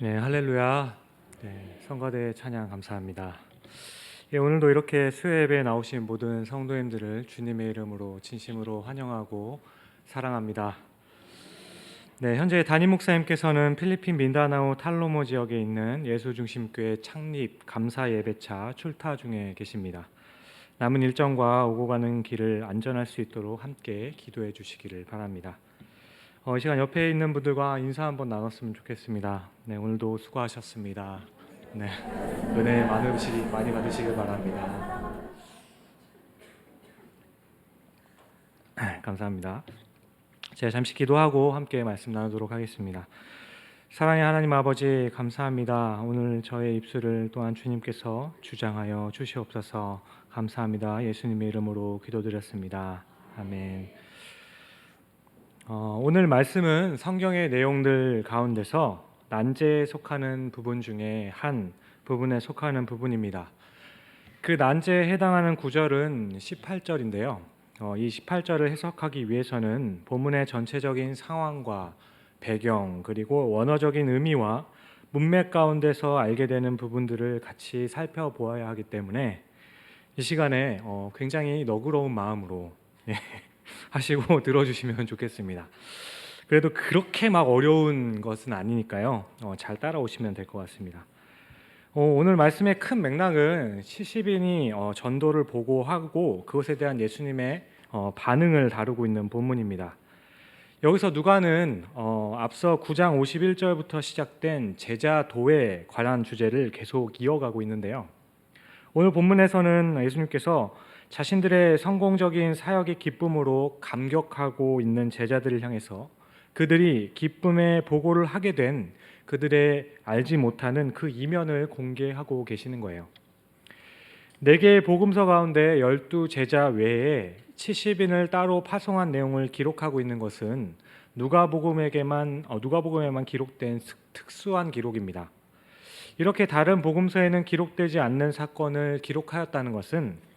네, 할렐루야. 네, 성가대 찬양 감사합니다. 예, 오늘도 이렇게 수요 예배에 나오신 모든 성도님들을 주님의 이름으로 진심으로 환영하고 사랑합니다. 네, 현재 담임 목사님께서는 필리핀 민다나오 탈로모 지역에 있는 예수중심교회 창립 감사 예배차 출타 중에 계십니다. 남은 일정과 오고 가는 길을 안전할 수 있도록 함께 기도해 주시기를 바랍니다. 이 시간 옆에 있는 분들과 인사 한번 나눴으면 좋겠습니다. 네, 오늘도 수고하셨습니다. 네, 은혜 많이 받으시길 바랍니다. 감사합니다. 제가 잠시 기도하고 함께 말씀 나누도록 하겠습니다. 사랑의 하나님 아버지 감사합니다. 오늘 저의 입술을 또한 주님께서 주장하여 주시옵소서. 감사합니다. 예수님의 이름으로 기도드렸습니다. 아멘. 오늘 말씀은 성경의 내용들 가운데서 난제에 속하는 부분 중에 한 부분에 속하는 부분입니다. 그 난제에 해당하는 구절은 18절인데요. 이 18절을 해석하기 위해서는 본문의 전체적인 상황과 배경 그리고 원어적인 의미와 문맥 가운데서 알게 되는 부분들을 같이 살펴보아야 하기 때문에 이 시간에 굉장히 너그러운 마음으로 하시고 들어주시면 좋겠습니다. 그래도 그렇게 막 어려운 것은 아니니까요. 잘 따라오시면 될 것 같습니다. 오늘 말씀의 큰 맥락은 70인이 전도를 보고하고 그것에 대한 예수님의 반응을 다루고 있는 본문입니다. 여기서 누가는 앞서 9장 51절부터 시작된 제자도에 관한 주제를 계속 이어가고 있는데요. 오늘 본문에서는 예수님께서 자신들의 성공적인 사역의 기쁨으로 감격하고 있는 제자들을 향해서 그들이 기쁨의 보고를 하게 된 그들의 알지 못하는 그 이면을 공개하고 계시는 거예요. 4개의 복음서 가운데 12 제자 외에 70인을 따로 파송한 내용을 기록하고 있는 것은 누가복음에만 기록된 특수한 기록입니다. 이렇게 다른 복음서에는 기록되지 않는 사건을 기록하였다는 것은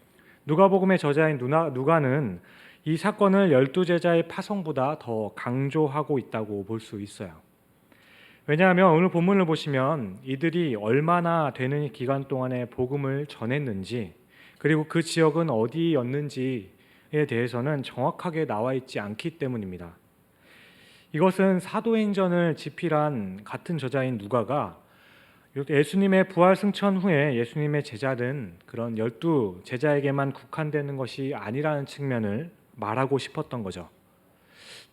누가복음의 저자인 누가는 이 사건을 12제자의 파송보다 더 강조하고 있다고 볼 수 있어요. 왜냐하면 오늘 본문을 보시면 이들이 얼마나 되는 기간 동안에 복음을 전했는지 그리고 그 지역은 어디였는지에 대해서는 정확하게 나와 있지 않기 때문입니다. 이것은 사도행전을 집필한 같은 저자인 누가가 예수님의 부활 승천 후에 예수님의 제자는 그런 12 제자에게만 국한되는 것이 아니라는 측면을 말하고 싶었던 거죠.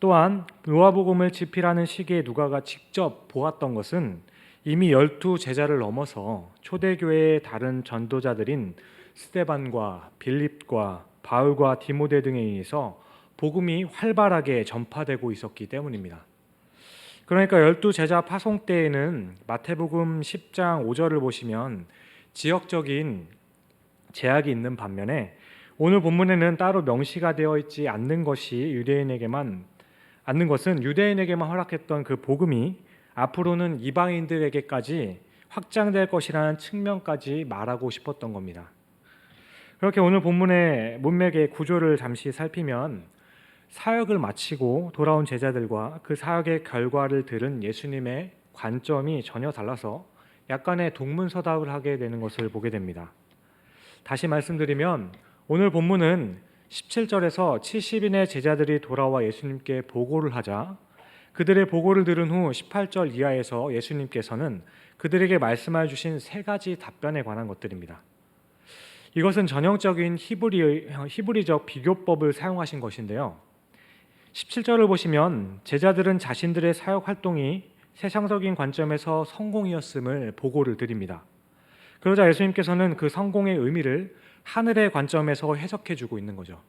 또한 요한복음을 집필하는 시기에 누가가 직접 보았던 것은 이미 12 제자를 넘어서 초대교회의 다른 전도자들인 스데반과 빌립과 바울과 디모데 등에 의해서 복음이 활발하게 전파되고 있었기 때문입니다. 그러니까 12 제자 파송 때에는 마태복음 10장 5절을 보시면 지역적인 제약이 있는 반면에 오늘 본문에는 따로 명시가 되어 있지 않는 것은 유대인에게만 허락했던 그 복음이 앞으로는 이방인들에게까지 확장될 것이라는 측면까지 말하고 싶었던 겁니다. 그렇게 오늘 본문의 문맥의 구조를 잠시 살피면 사역을 마치고 돌아온 제자들과 그 사역의 결과를 들은 예수님의 관점이 전혀 달라서 약간의 동문서답을 하게 되는 것을 보게 됩니다. 다시 말씀드리면 오늘 본문은 17절에서 70인의 제자들이 돌아와 예수님께 보고를 하자 그들의 보고를 들은 후 18절 이하에서 예수님께서는 그들에게 말씀해 주신 3가지 답변에 관한 것들입니다. 이것은 전형적인 히브리적 비교법을 사용하신 것인데요. 17절을 보시면 제자들은 자신들의 사역 활동이 세상적인 관점에서 성공이었음을 보고를 드립니다. 그러자 예수님께서는 그 성공의 의미를 하늘의 관점에서 해석해 주고 있는 거죠.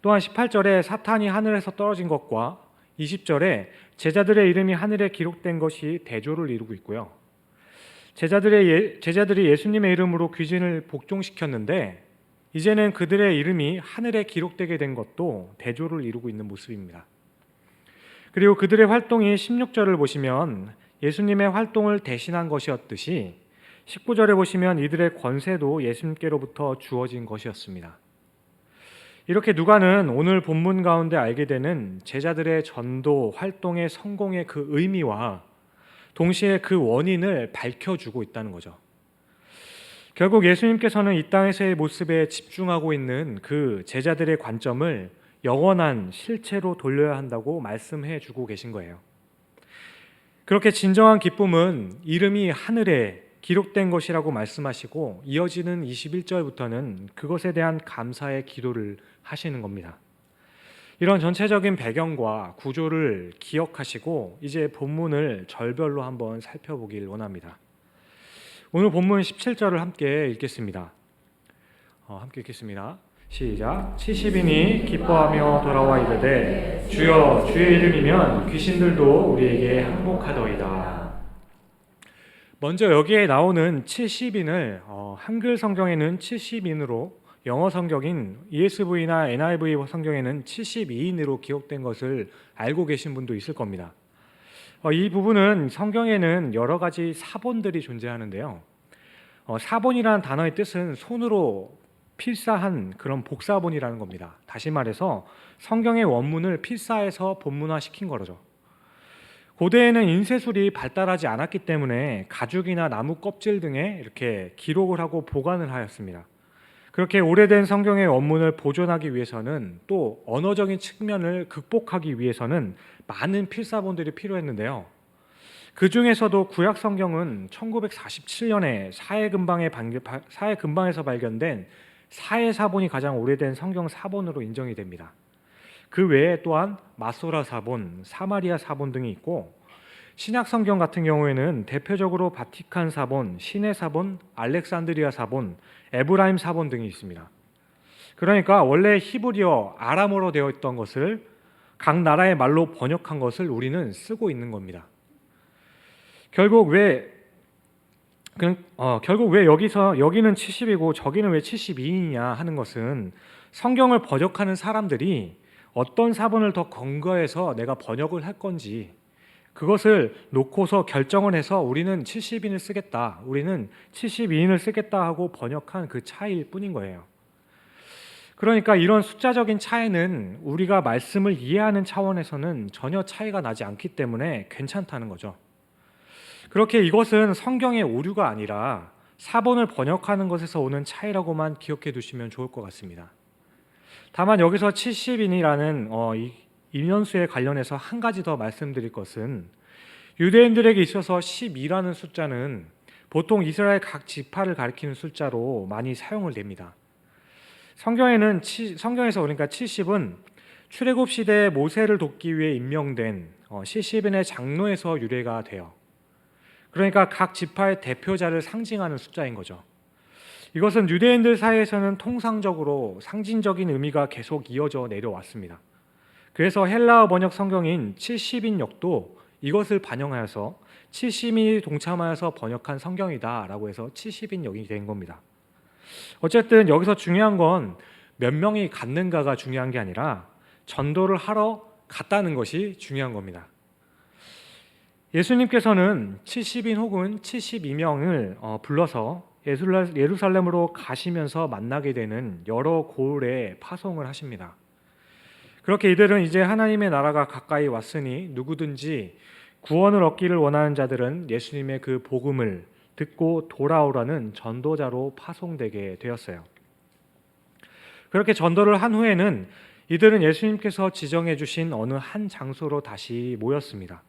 또한 18절에 사탄이 하늘에서 떨어진 것과 20절에 제자들의 이름이 하늘에 기록된 것이 대조를 이루고 있고요. 제자들이 예수님의 이름으로 귀신을 복종시켰는데 이제는 그들의 이름이 하늘에 기록되게 된 것도 대조를 이루고 있는 모습입니다. 그리고 그들의 활동이 16절을 보시면 예수님의 활동을 대신한 것이었듯이 19절에 보시면 이들의 권세도 예수님께로부터 주어진 것이었습니다. 이렇게 누가는 오늘 본문 가운데 알게 되는 제자들의 전도 활동의 성공의 그 의미와 동시에 그 원인을 밝혀주고 있다는 거죠. 결국 예수님께서는 이 땅에서의 모습에 집중하고 있는 그 제자들의 관점을 영원한 실체로 돌려야 한다고 말씀해 주고 계신 거예요. 그렇게 진정한 기쁨은 이름이 하늘에 기록된 것이라고 말씀하시고 이어지는 21절부터는 그것에 대한 감사의 기도를 하시는 겁니다. 이런 전체적인 배경과 구조를 기억하시고 이제 본문을 절별로 한번 살펴보길 원합니다. 오늘 본문 17절을 함께 읽겠습니다. 함께 읽겠습니다. 시작. 70인이 기뻐하며 돌아와 이르되 주여 주의 이름이면 귀신들도 우리에게 항복하더이다. 먼저 여기에 나오는 70인을 한글 성경에는 70인으로, 영어 성경인 ESV나 NIV 성경에는 72인으로 기록된 것을 알고 계신 분도 있을 겁니다. 이 부분은 성경에는 여러 가지 사본들이 존재하는데요. 사본이라는 단어의 뜻은 손으로 필사한 그런 복사본이라는 겁니다. 다시 말해서 성경의 원문을 필사해서 본문화시킨 거죠. 고대에는 인쇄술이 발달하지 않았기 때문에 가죽이나 나무 껍질 등에 이렇게 기록을 하고 보관을 하였습니다. 그렇게 오래된 성경의 원문을 보존하기 위해서는 또 언어적인 측면을 극복하기 위해서는 많은 필사본들이 필요했는데요. 그 중에서도 구약 성경은 1947년에 사해 근방에서 발견된 사해사본이 가장 오래된 성경 사본으로 인정이 됩니다. 그 외에 또한 마소라 사본, 사마리아 사본 등이 있고, 신약 성경 같은 경우에는 대표적으로 바티칸 사본, 시내 사본, 알렉산드리아 사본, 에브라임 사본 등이 있습니다. 그러니까 원래 히브리어, 아람어로 되어 있던 것을 각 나라의 말로 번역한 것을 우리는 쓰고 있는 겁니다. 결국 왜 여기는 70이고 저기는 왜 72이냐 하는 것은 성경을 번역하는 사람들이 어떤 사본을 더 근거해서 내가 번역을 할 건지 그것을 놓고서 결정을 해서 우리는 70인을 쓰겠다, 우리는 72인을 쓰겠다 하고 번역한 그 차이일 뿐인 거예요. 그러니까 이런 숫자적인 차이는 우리가 말씀을 이해하는 차원에서는 전혀 차이가 나지 않기 때문에 괜찮다는 거죠. 그렇게 이것은 성경의 오류가 아니라 사본을 번역하는 것에서 오는 차이라고만 기억해 두시면 좋을 것 같습니다. 다만 여기서 70인이라는 이 인원수에 관련해서 한 가지 더 말씀드릴 것은, 유대인들에게 있어서 12라는 숫자는 보통 이스라엘 각 지파를 가리키는 숫자로 많이 사용을 됩니다. 성경에서 그러니까 70은 출애굽 시대에 모세를 돕기 위해 임명된 70인의 장로에서 유래가 돼요. 그러니까 각 지파의 대표자를 상징하는 숫자인 거죠. 이것은 유대인들 사이에서는 통상적으로 상징적인 의미가 계속 이어져 내려왔습니다. 그래서 헬라어 번역 성경인 70인역도 이것을 반영하여서 70인이 동참하여서 번역한 성경이다라고 해서 70인역이 된 겁니다. 어쨌든 여기서 중요한 건 몇 명이 갔는가가 중요한 게 아니라 전도를 하러 갔다는 것이 중요한 겁니다. 예수님께서는 70인 혹은 72명을 불러서 예루살렘으로 가시면서 만나게 되는 여러 고을에 파송을 하십니다. 그렇게 이들은 이제 하나님의 나라가 가까이 왔으니 누구든지 구원을 얻기를 원하는 자들은 예수님의 그 복음을 듣고 돌아오라는 전도자로 파송되게 되었어요. 그렇게 전도를 한 후에는 이들은 예수님께서 지정해 주신 어느 한 장소로 다시 모였습니다.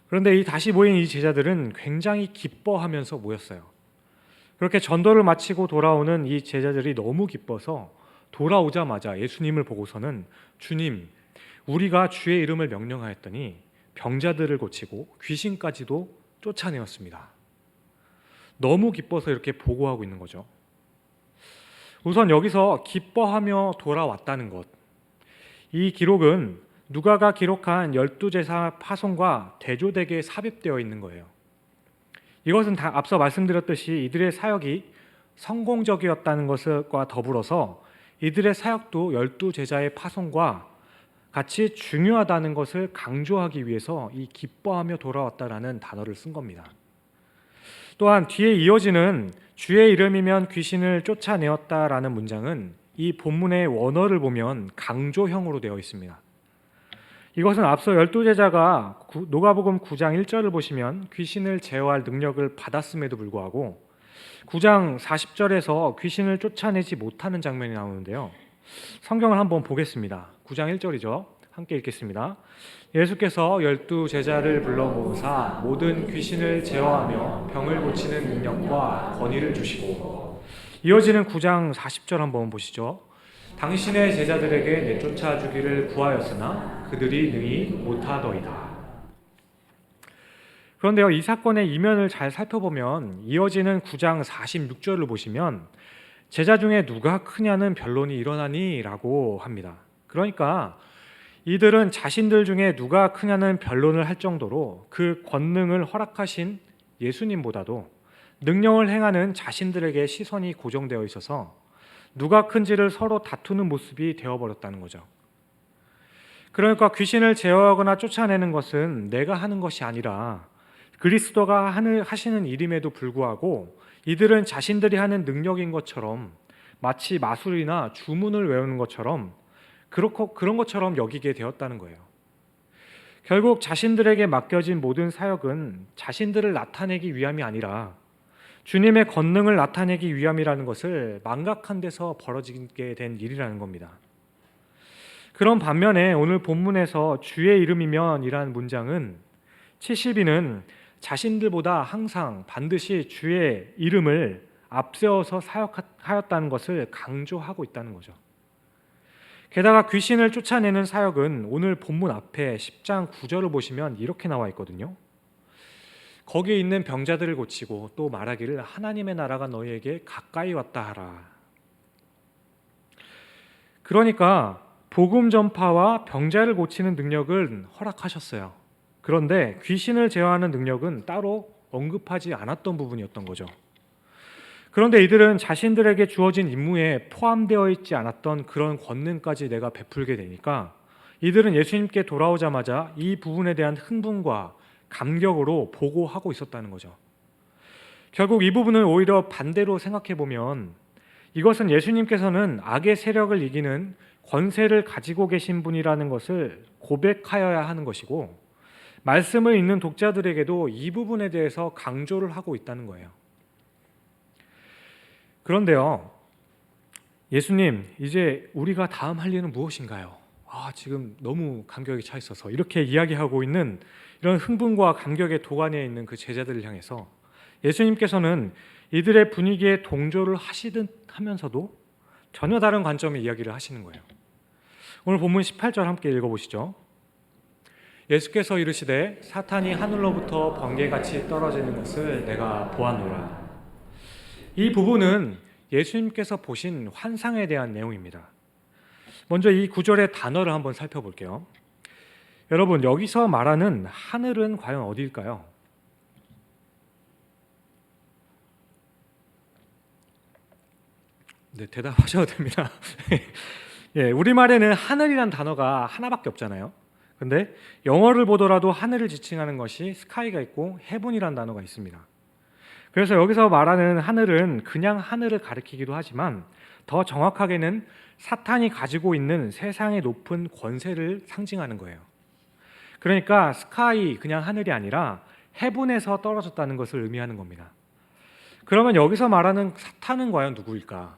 그런데 이 다시 모인 이 제자들은 굉장히 기뻐하면서 모였어요. 그렇게 전도를 마치고 돌아오는 이 제자들이 너무 기뻐서 돌아오자마자 예수님을 보고서는, 주님, 우리가 주의 이름을 명령하였더니 병자들을 고치고 귀신까지도 쫓아내었습니다. 너무 기뻐서 이렇게 보고하고 있는 거죠. 우선 여기서 기뻐하며 돌아왔다는 것, 이 기록은 누가가 기록한 12제사 파송과 대조되게 삽입되어 있는 거예요. 이것은 다 앞서 말씀드렸듯이 이들의 사역이 성공적이었다는 것과 더불어서 이들의 사역도 12제자의 파송과 같이 중요하다는 것을 강조하기 위해서 이 기뻐하며 돌아왔다라는 단어를 쓴 겁니다. 또한 뒤에 이어지는 주의 이름이면 귀신을 쫓아내었다라는 문장은 이 본문의 원어를 보면 강조형으로 되어 있습니다. 이것은 앞서 12제자가 누가복음 9장 1절을 보시면 귀신을 제어할 능력을 받았음에도 불구하고 9장 40절에서 귀신을 쫓아내지 못하는 장면이 나오는데요. 성경을 한번 보겠습니다. 9장 1절이죠. 함께 읽겠습니다. 예수께서 12제자를 불러 모으사 모든 귀신을 제어하며 병을 고치는 능력과 권위를 주시고, 이어지는 9장 40절 한번 보시죠. 당신의 제자들에게 내쫓아 주기를 구하였으나 그들이 능히 못하더이다. 그런데요, 이 사건의 이면을 잘 살펴보면 이어지는 9장 46절을 보시면 제자 중에 누가 크냐는 변론이 일어나니? 라고 합니다. 그러니까 이들은 자신들 중에 누가 크냐는 변론을 할 정도로 그 권능을 허락하신 예수님보다도 능력을 행하는 자신들에게 시선이 고정되어 있어서 누가 큰지를 서로 다투는 모습이 되어버렸다는 거죠. 그러니까 귀신을 제어하거나 쫓아내는 것은 내가 하는 것이 아니라 그리스도가 하시는 일임에도 불구하고 이들은 자신들이 하는 능력인 것처럼, 마치 마술이나 주문을 외우는 것처럼 그런 것처럼 여기게 되었다는 거예요. 결국 자신들에게 맡겨진 모든 사역은 자신들을 나타내기 위함이 아니라 주님의 권능을 나타내기 위함이라는 것을 망각한 데서 벌어지게 된 일이라는 겁니다. 그런 반면에 오늘 본문에서 주의 이름이면 이라는 문장은 70인은 자신들보다 항상 반드시 주의 이름을 앞세워서 사역하였다는 것을 강조하고 있다는 거죠. 게다가 귀신을 쫓아내는 사역은 오늘 본문 앞에 10장 9절을 보시면 이렇게 나와 있거든요. 거기에 있는 병자들을 고치고 또 말하기를 하나님의 나라가 너희에게 가까이 왔다 하라. 그러니까 복음 전파와 병자를 고치는 능력은 허락하셨어요. 그런데 귀신을 제어하는 능력은 따로 언급하지 않았던 부분이었던 거죠. 그런데 이들은 자신들에게 주어진 임무에 포함되어 있지 않았던 그런 권능까지 내가 베풀게 되니까 이들은 예수님께 돌아오자마자 이 부분에 대한 흥분과 감격으로 보고하고 있었다는 거죠. 결국 이 부분은 오히려 반대로 생각해 보면 이것은 예수님께서는 악의 세력을 이기는 권세를 가지고 계신 분이라는 것을 고백하여야 하는 것이고, 말씀을 읽는 독자들에게도 이 부분에 대해서 강조를 하고 있다는 거예요. 그런데요, 예수님, 이제 우리가 다음 할 일은 무엇인가요? 지금 너무 감격에 차 있어서 이렇게 이야기하고 있는 이런 흥분과 감격의 도가니에 있는 그 제자들을 향해서 예수님께서는 이들의 분위기에 동조를 하시듯 하면서도 전혀 다른 관점의 이야기를 하시는 거예요. 오늘 본문 18절 함께 읽어보시죠. 예수께서 이르시되 사탄이 하늘로부터 번개같이 떨어지는 것을 내가 보았노라. 이 부분은 예수님께서 보신 환상에 대한 내용입니다. 먼저 이 구절의 단어를 한번 살펴볼게요. 여러분, 여기서 말하는 하늘은 과연 어디일까요? 네, 대답하셔도 됩니다. 예, 우리말에는 하늘이란 단어가 하나밖에 없잖아요. 근데 영어를 보더라도 하늘을 지칭하는 것이 스카이가 있고 헤븐이란 단어가 있습니다. 그래서 여기서 말하는 하늘은 그냥 하늘을 가리키기도 하지만 더 정확하게는 사탄이 가지고 있는 세상의 높은 권세를 상징하는 거예요. 그러니까 스카이, 그냥 하늘이 아니라 헤븐에서 떨어졌다는 것을 의미하는 겁니다. 그러면 여기서 말하는 사탄은 과연 누구일까?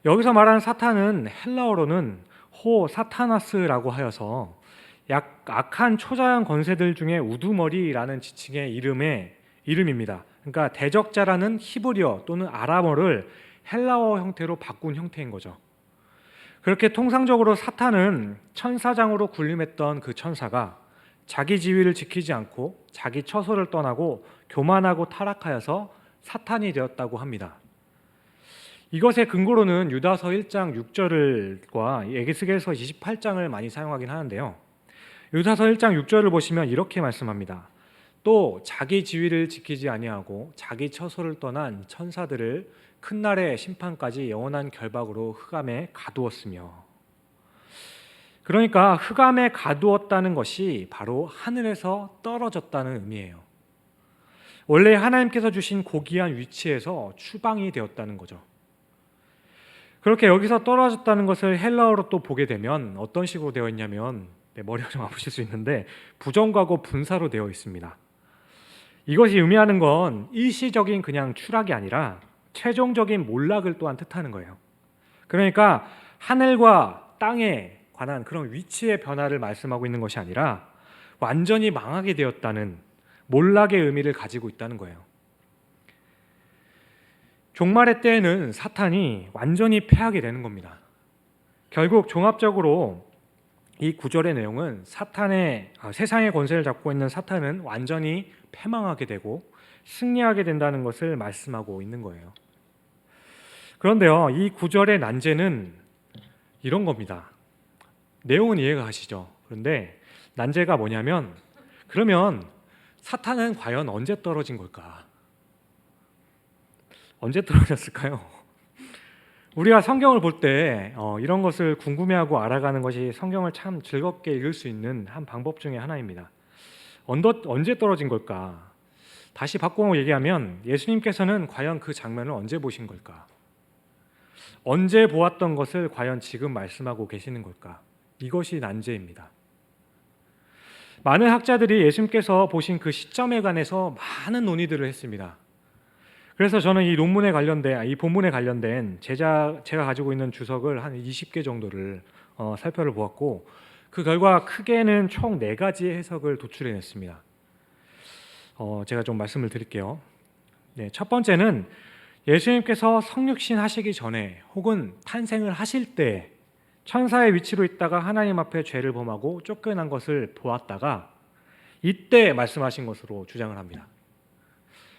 여기서 말하는 사탄은 헬라어로는 호 사타나스라고 하여서 악한 초자연 권세들 중에 우두머리라는 지칭의 이름입니다. 그러니까 대적자라는 히브리어 또는 아람어를 헬라어 형태로 바꾼 형태인 거죠. 그렇게 통상적으로 사탄은 천사장으로 군림했던 그 천사가 자기 지위를 지키지 않고 자기 처소를 떠나고 교만하고 타락하여서 사탄이 되었다고 합니다. 이것의 근거로는 유다서 1장 6절과 에스겔서 28장을 많이 사용하긴 하는데요. 유다서 1장 6절을 보시면 이렇게 말씀합니다. 또 자기 지위를 지키지 아니하고 자기 처소를 떠난 천사들을 큰 날의 심판까지 영원한 결박으로 흑암에 가두었으며, 그러니까 흑암에 가두었다는 것이 바로 하늘에서 떨어졌다는 의미예요. 원래 하나님께서 주신 고귀한 위치에서 추방이 되었다는 거죠. 그렇게 여기서 떨어졌다는 것을 헬라어로 또 보게 되면 어떤 식으로 되어 있냐면, 머리가 좀 아프실 수 있는데 부정과거 분사로 되어 있습니다. 이것이 의미하는 건 일시적인 그냥 추락이 아니라 최종적인 몰락을 또한 뜻하는 거예요. 그러니까 하늘과 땅에 관한 그런 위치의 변화를 말씀하고 있는 것이 아니라 완전히 망하게 되었다는 몰락의 의미를 가지고 있다는 거예요. 종말의 때에는 사탄이 완전히 패하게 되는 겁니다. 결국 종합적으로 이 구절의 내용은 세상의 권세를 잡고 있는 사탄은 완전히 패망하게 되고 승리하게 된다는 것을 말씀하고 있는 거예요. 그런데요, 이 구절의 난제는 이런 겁니다. 내용은 이해가 가시죠? 그런데 난제가 뭐냐면, 그러면 사탄은 과연 언제 떨어진 걸까? 언제 떨어졌을까요? 우리가 성경을 볼 때 이런 것을 궁금해하고 알아가는 것이 성경을 참 즐겁게 읽을 수 있는 한 방법 중에 하나입니다. 언제 떨어진 걸까? 다시 바꿔 얘기하면 예수님께서는 과연 그 장면을 언제 보신 걸까? 언제 보았던 것을 과연 지금 말씀하고 계시는 걸까? 이것이 난제입니다. 많은 학자들이 예수님께서 보신 그 시점에 관해서 많은 논의들을 했습니다. 그래서 저는 이 본문에 관련된 제가 가지고 있는 주석을 한 20개 정도를 살펴보았고, 그 결과 크게는 총 4가지의 해석을 도출해냈습니다. 제가 좀 말씀을 드릴게요. 첫 번째는 예수님께서 성육신 하시기 전에 혹은 탄생을 하실 때 천사의 위치로 있다가 하나님 앞에 죄를 범하고 쫓겨난 것을 보았다가 이때 말씀하신 것으로 주장을 합니다.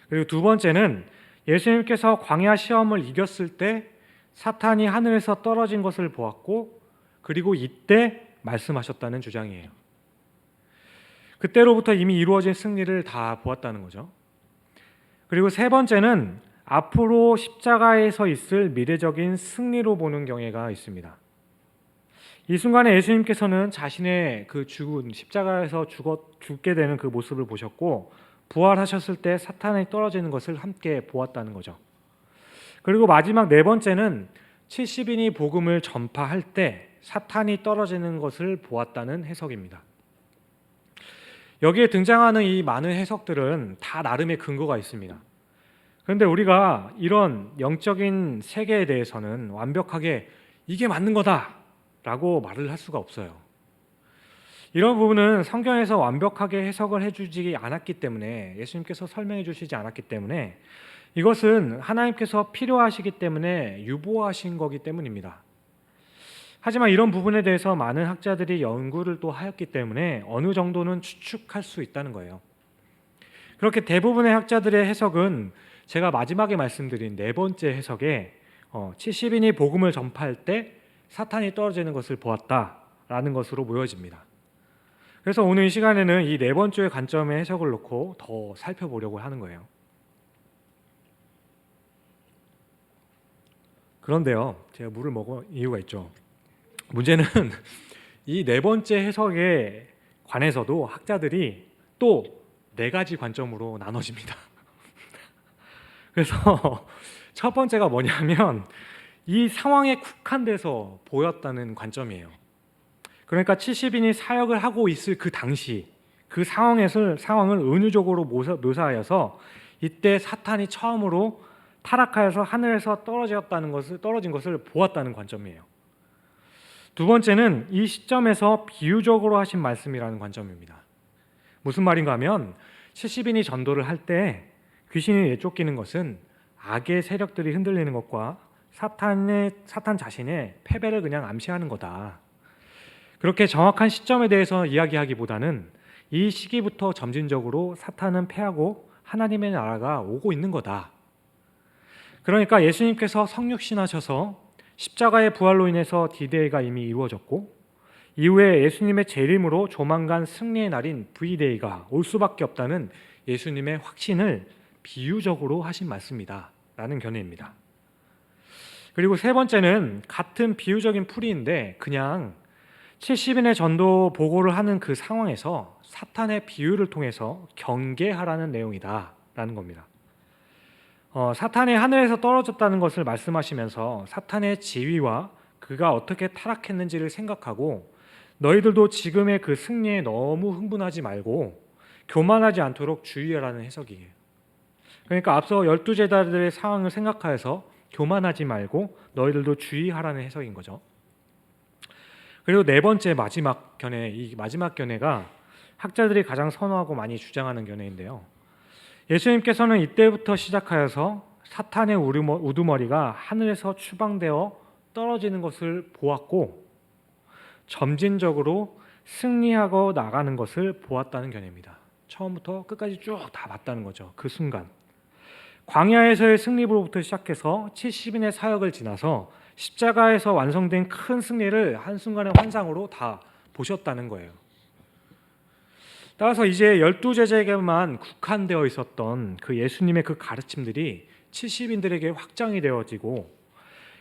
그리고 두 번째는 예수님께서 광야 시험을 이겼을 때 사탄이 하늘에서 떨어진 것을 보았고, 그리고 이때 말씀하셨다는 주장이에요. 그때로부터 이미 이루어진 승리를 다 보았다는 거죠. 그리고 세 번째는 앞으로 십자가에서 있을 미래적인 승리로 보는 경향가 있습니다. 이 순간에 예수님께서는 자신의 그 십자가에서 죽게 되는 그 모습을 보셨고, 부활하셨을 때 사탄이 떨어지는 것을 함께 보았다는 거죠. 그리고 마지막 4번째는 70인이 복음을 전파할 때 사탄이 떨어지는 것을 보았다는 해석입니다. 여기에 등장하는 이 많은 해석들은 다 나름의 근거가 있습니다. 그런데 우리가 이런 영적인 세계에 대해서는 완벽하게 이게 맞는 거다라고 말을 할 수가 없어요. 이런 부분은 성경에서 완벽하게 해석을 해주지 않았기 때문에, 예수님께서 설명해 주시지 않았기 때문에, 이것은 하나님께서 필요하시기 때문에 유보하신 거기 때문입니다. 하지만 이런 부분에 대해서 많은 학자들이 연구를 또 하였기 때문에 어느 정도는 추측할 수 있다는 거예요. 그렇게 대부분의 학자들의 해석은 제가 마지막에 말씀드린 4번째 해석에 70인이 복음을 전파할 때 사탄이 떨어지는 것을 보았다라는 것으로 모여집니다. 그래서 오늘 이 시간에는 이 4번째 관점의 해석을 놓고 더 살펴보려고 하는 거예요. 그런데요, 제가 물을 먹은 이유가 있죠. 문제는 이 4번째 해석에 관해서도 학자들이 또 4가지 관점으로 나눠집니다. 그래서 첫 번째가 뭐냐면 이 상황에 국한돼서 보였다는 관점이에요. 그러니까 70인이 사역을 하고 있을 그 당시 그 상황을 은유적으로 묘사하여서 이때 사탄이 처음으로 타락하여서 하늘에서 떨어진 것을 보았다는 관점이에요. 두 번째는 이 시점에서 비유적으로 하신 말씀이라는 관점입니다. 무슨 말인가 하면 70인이 전도를 할 때 귀신이 내쫓기는 것은 악의 세력들이 흔들리는 것과 사탄 자신의 패배를 그냥 암시하는 거다. 그렇게 정확한 시점에 대해서 이야기하기보다는 이 시기부터 점진적으로 사탄은 패하고 하나님의 나라가 오고 있는 거다. 그러니까 예수님께서 성육신하셔서 십자가의 부활로 인해서 D-Day가 이미 이루어졌고, 이후에 예수님의 재림으로 조만간 승리의 날인 V-Day가 올 수밖에 없다는 예수님의 확신을 비유적으로 하신 말씀이다 라는 견해입니다. 그리고 세 번째는 같은 비유적인 풀이인데 그냥 70인의 전도 보고를 하는 그 상황에서 사탄의 비유를 통해서 경계하라는 내용이다 라는 겁니다. 사탄이 하늘에서 떨어졌다는 것을 말씀하시면서 사탄의 지위와 그가 어떻게 타락했는지를 생각하고 너희들도 지금의 그 승리에 너무 흥분하지 말고 교만하지 않도록 주의하라는 해석이에요. 그러니까 앞서 12제자들의 상황을 생각하여서 교만하지 말고 너희들도 주의하라는 해석인 거죠. 그리고 네 번째 마지막 견해, 이 마지막 견해가 학자들이 가장 선호하고 많이 주장하는 견해인데요. 예수님께서는 이때부터 시작하여서 사탄의 우두머리가 하늘에서 추방되어 떨어지는 것을 보았고 점진적으로 승리하고 나가는 것을 보았다는 견해입니다. 처음부터 끝까지 쭉 다 봤다는 거죠. 그 순간 광야에서의 승리로부터 시작해서 70인의 사역을 지나서 십자가에서 완성된 큰 승리를 한순간의 환상으로 다 보셨다는 거예요. 따라서 이제 12제자에게만 국한되어 있었던 그 예수님의 그 가르침들이 70인들에게 확장이 되어지고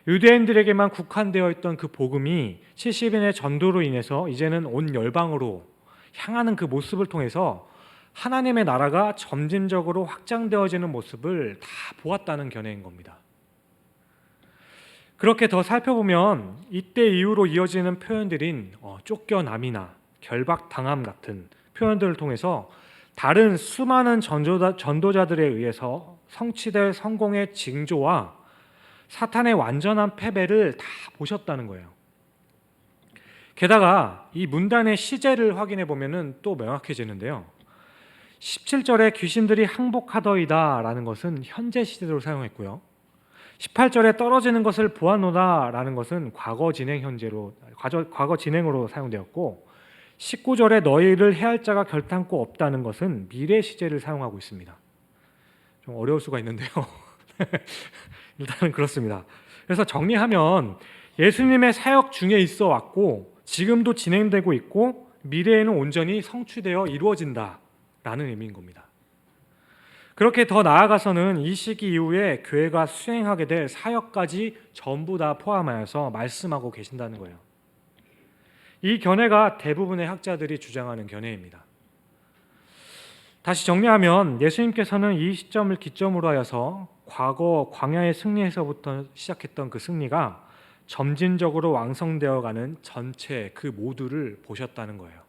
유대인들에게만 국한되어 있던 그 복음이 70인의 전도로 인해서 이제는 온 열방으로 향하는 그 모습을 통해서 하나님의 나라가 점진적으로 확장되어지는 모습을 다 보았다는 견해인 겁니다. 그렇게 더 살펴보면 이때 이후로 이어지는 표현들인 쫓겨남이나 결박당함 같은 표현들을 통해서 다른 수많은 전도자들에 의해서 성취될 성공의 징조와 사탄의 완전한 패배를 다 보셨다는 거예요. 게다가 이 문단의 시제를 확인해 보면은 또 명확해지는데요. 17절에 귀신들이 항복하더이다 라는 것은 현재 시제로 사용했고요. 18절에 떨어지는 것을 보았노다 라는 것은 과거 진행으로 사용되었고 19절에 너희를 해할 자가 결탄코 없다는 것은 미래 시제를 사용하고 있습니다. 좀 어려울 수가 있는데요. 일단은 그렇습니다. 그래서 정리하면 예수님의 사역 중에 있어 왔고 지금도 진행되고 있고 미래에는 온전히 성취되어 이루어진다라는 의미인 겁니다. 그렇게 더 나아가서는 이 시기 이후에 교회가 수행하게 될 사역까지 전부 다 포함하여서 말씀하고 계신다는 거예요. 이 견해가 대부분의 학자들이 주장하는 견해입니다. 다시 정리하면 예수님께서는 이 시점을 기점으로 하여서 과거 광야의 승리에서부터 시작했던 그 승리가 점진적으로 왕성되어가는 전체 그 모두를 보셨다는 거예요.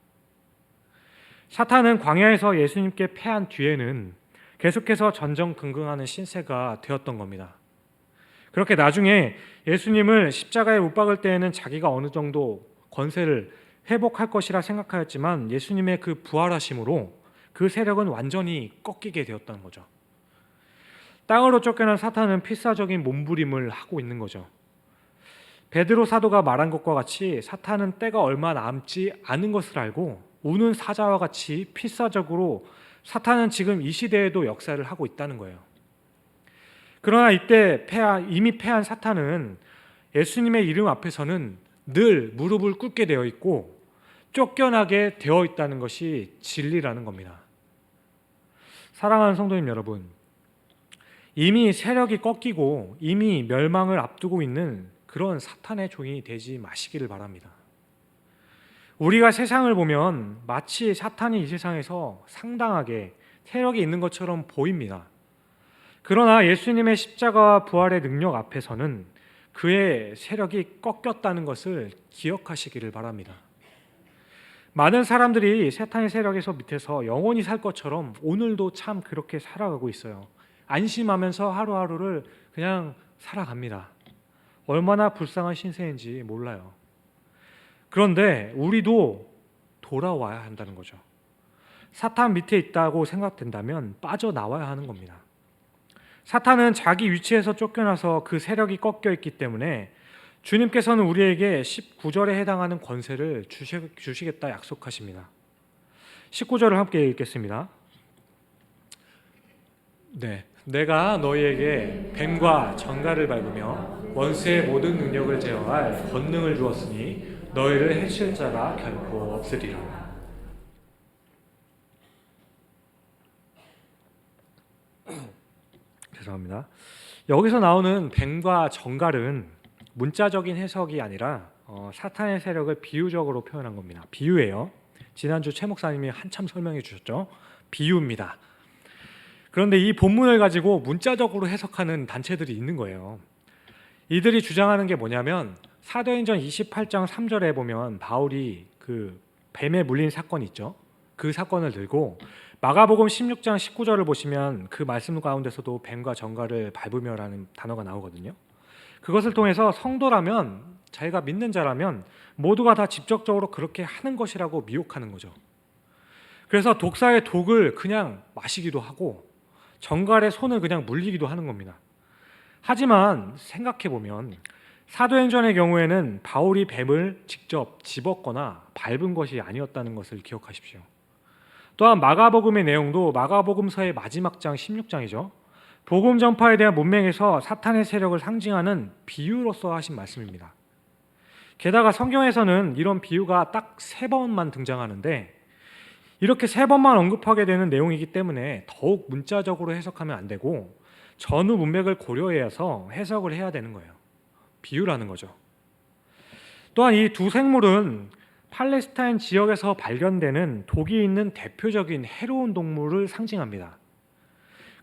사탄은 광야에서 예수님께 패한 뒤에는 계속해서 전전긍긍하는 신세가 되었던 겁니다. 그렇게 나중에 예수님을 십자가에 못 박을 때에는 자기가 어느 정도 권세를 회복할 것이라 생각하였지만 예수님의 그 부활하심으로 그 세력은 완전히 꺾이게 되었다는 거죠. 땅으로 쫓겨난 사탄은 필사적인 몸부림을 하고 있는 거죠. 베드로 사도가 말한 것과 같이 사탄은 때가 얼마 남지 않은 것을 알고 우는 사자와 같이 필사적으로 사탄은 지금 이 시대에도 역사를 하고 있다는 거예요. 그러나 이때 이미 패한 사탄은 예수님의 이름 앞에서는 늘 무릎을 꿇게 되어 있고 쫓겨나게 되어 있다는 것이 진리라는 겁니다. 사랑하는 성도님 여러분, 이미 세력이 꺾이고 이미 멸망을 앞두고 있는 그런 사탄의 종이 되지 마시기를 바랍니다. 우리가 세상을 보면 마치 사탄이 이 세상에서 상당하게 세력이 있는 것처럼 보입니다. 그러나 예수님의 십자가와 부활의 능력 앞에서는 그의 세력이 꺾였다는 것을 기억하시기를 바랍니다. 많은 사람들이 사탄의 세력에서 밑에서 영원히 살 것처럼 오늘도 참 그렇게 살아가고 있어요. 안심하면서 하루하루를 그냥 살아갑니다. 얼마나 불쌍한 신세인지 몰라요. 그런데 우리도 돌아와야 한다는 거죠. 사탄 밑에 있다고 생각된다면 빠져나와야 하는 겁니다. 사탄은 자기 위치에서 쫓겨나서 그 세력이 꺾여 있기 때문에 주님께서는 우리에게 19절에 해당하는 권세를 주시겠다 약속하십니다. 19절을 함께 읽겠습니다. 네, 내가 너희에게 뱀과 정갈을 밟으며 원수의 모든 능력을 제어할 권능을 주었으니 너희를 해칠 자가 결코 없으리라. 죄송합니다. 여기서 나오는 뱀과 정갈은 문자적인 해석이 아니라 사탄의 세력을 비유적으로 표현한 겁니다. 비유예요. 지난주 최 목사님이 한참 설명해 주셨죠. 비유입니다. 그런데 이 본문을 가지고 문자적으로 해석하는 단체들이 있는 거예요. 이들이 주장하는 게 뭐냐면 사도행전 28장 3절에 보면 바울이 그 뱀에 물린 사건이 있죠. 그 사건을 들고 마가복음 16장 19절을 보시면 그 말씀 가운데서도 뱀과 정갈을 밟으며라는 단어가 나오거든요. 그것을 통해서 성도라면, 자기가 믿는 자라면 모두가 다 직접적으로 그렇게 하는 것이라고 미혹하는 거죠. 그래서 독사의 독을 그냥 마시기도 하고 정갈의 손을 그냥 물리기도 하는 겁니다. 하지만 생각해보면 사도행전의 경우에는 바울이 뱀을 직접 집었거나 밟은 것이 아니었다는 것을 기억하십시오. 또한 마가복음의 내용도 마가복음서의 마지막 장 16장이죠. 복음 전파에 대한 문맥에서 사탄의 세력을 상징하는 비유로서 하신 말씀입니다. 게다가 성경에서는 이런 비유가 딱 3번만 등장하는데 이렇게 3번만 언급하게 되는 내용이기 때문에 더욱 문자적으로 해석하면 안 되고 전후 문맥을 고려해서 해석을 해야 되는 거예요. 비유라는 거죠. 또한 이 두 생물은 팔레스타인 지역에서 발견되는 독이 있는 대표적인 해로운 동물을 상징합니다.